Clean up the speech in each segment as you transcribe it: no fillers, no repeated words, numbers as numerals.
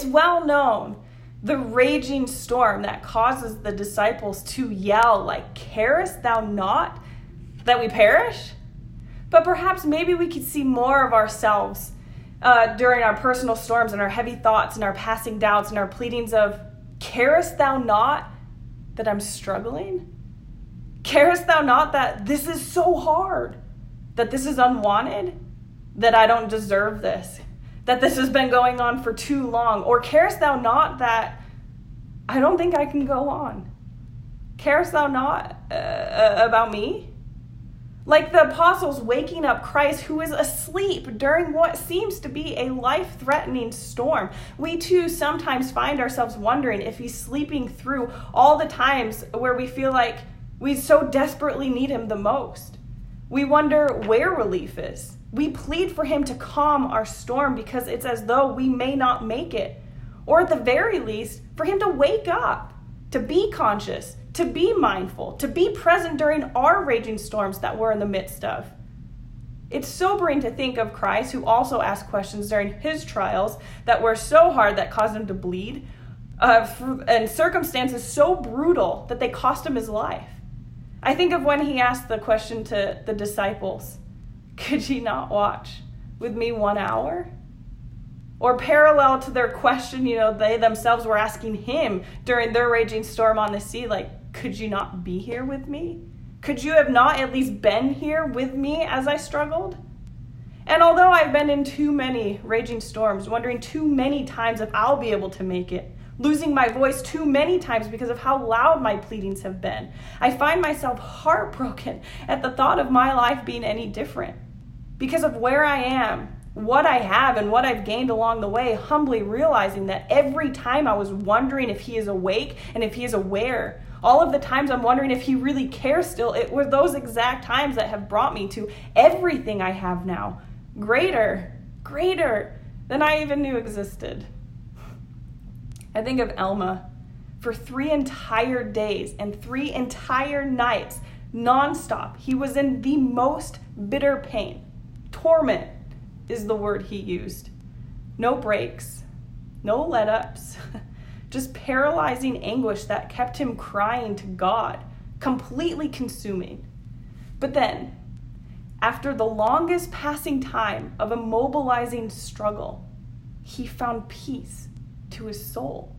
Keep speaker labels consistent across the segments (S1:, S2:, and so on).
S1: well known, the raging storm that causes the disciples to yell like, "Carest thou not that we perish?" But perhaps maybe we could see more of ourselves during our personal storms and our heavy thoughts and our passing doubts and our pleadings of, "Carest thou not that I'm struggling? Carest thou not that this is so hard, that this is unwanted, that I don't deserve this, that this has been going on for too long? Or carest thou not that I don't think I can go on? Carest thou not about me?" Like the apostles waking up Christ, who is asleep during what seems to be a life-threatening storm. We too sometimes find ourselves wondering if he's sleeping through all the times where we feel like we so desperately need him the most. We wonder where relief is. We plead for him to calm our storm because it's as though we may not make it. Or at the very least, for him to wake up, to be conscious, to be mindful, to be present during our raging storms that we're in the midst of. It's sobering to think of Christ, who also asked questions during his trials that were so hard that caused him to bleed, and circumstances so brutal that they cost him his life. I think of when he asked the question to the disciples, "Could ye not watch with me 1 hour?" Or parallel to their question, they themselves were asking him during their raging storm on the sea, like, "Could you not be here with me? Could you have not at least been here with me as I struggled?" And although I've been in too many raging storms, wondering too many times if I'll be able to make it, losing my voice too many times because of how loud my pleadings have been, I find myself heartbroken at the thought of my life being any different. Because of where I am, what I have, and what I've gained along the way, humbly realizing that every time I was wondering if he is awake and if he is aware, all of the times I'm wondering if he really cares still, it were those exact times that have brought me to everything I have now, greater than I even knew existed. I think of Elma. For 3 entire days and 3 entire nights, nonstop, he was in the most bitter pain. Torment is the word he used. No breaks, no let-ups, just paralyzing anguish that kept him crying to God, completely consuming. But then, after the longest passing time of immobilizing struggle, he found peace to his soul.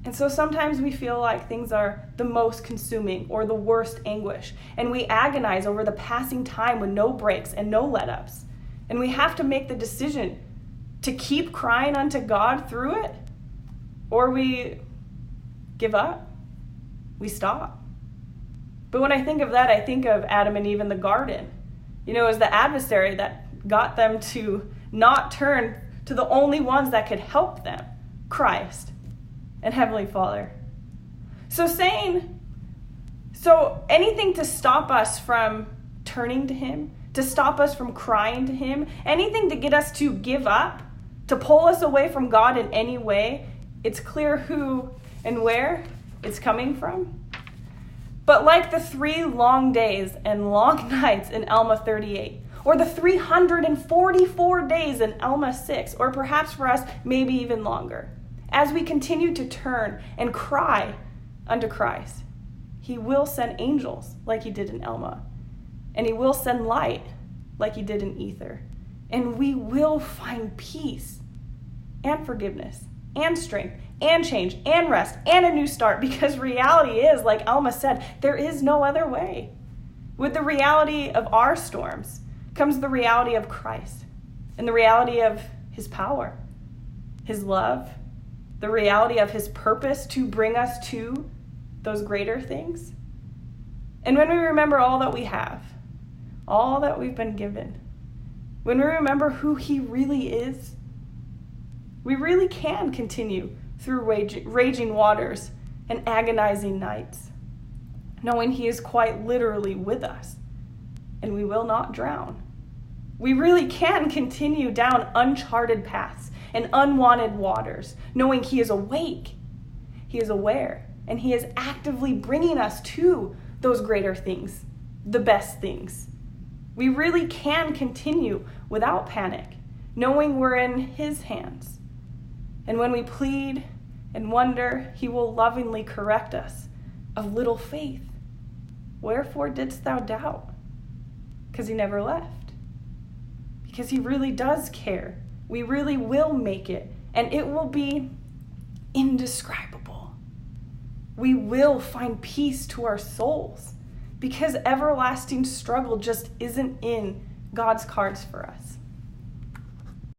S1: And so sometimes we feel like things are the most consuming or the worst anguish, and we agonize over the passing time with no breaks and no let-ups. And we have to make the decision to keep crying unto God through it, or we give up, we stop. But when I think of that, I think of Adam and Eve in the garden. It was the adversary that got them to not turn to the only ones that could help them, Christ and Heavenly Father. So anything to stop us from turning to him, to stop us from crying to him, anything to get us to give up, to pull us away from God in any way, it's clear who and where it's coming from. But like the 3 long days and long nights in Alma 38, or the 344 days in Alma 6, or perhaps for us, maybe even longer, as we continue to turn and cry unto Christ, he will send angels like he did in Alma. And he will send light like he did in Ether. And we will find peace and forgiveness and strength and change and rest and a new start, because reality is, like Alma said, there is no other way. With the reality of our storms comes the reality of Christ and the reality of his power, his love, the reality of his purpose to bring us to those greater things. And when we remember all that we have, all that we've been given, when we remember who he really is, we really can continue through raging waters and agonizing nights, knowing he is quite literally with us and we will not drown. We really can continue down uncharted paths and unwanted waters, knowing he is awake, he is aware, and he is actively bringing us to those greater things, the best things. We really can continue without panic, knowing we're in his hands. And when we plead and wonder, he will lovingly correct us. Of little faith, wherefore didst thou doubt? Because he never left. Because he really does care. We really will make it, and it will be indescribable. We will find peace to our souls, because everlasting struggle just isn't in God's cards for us.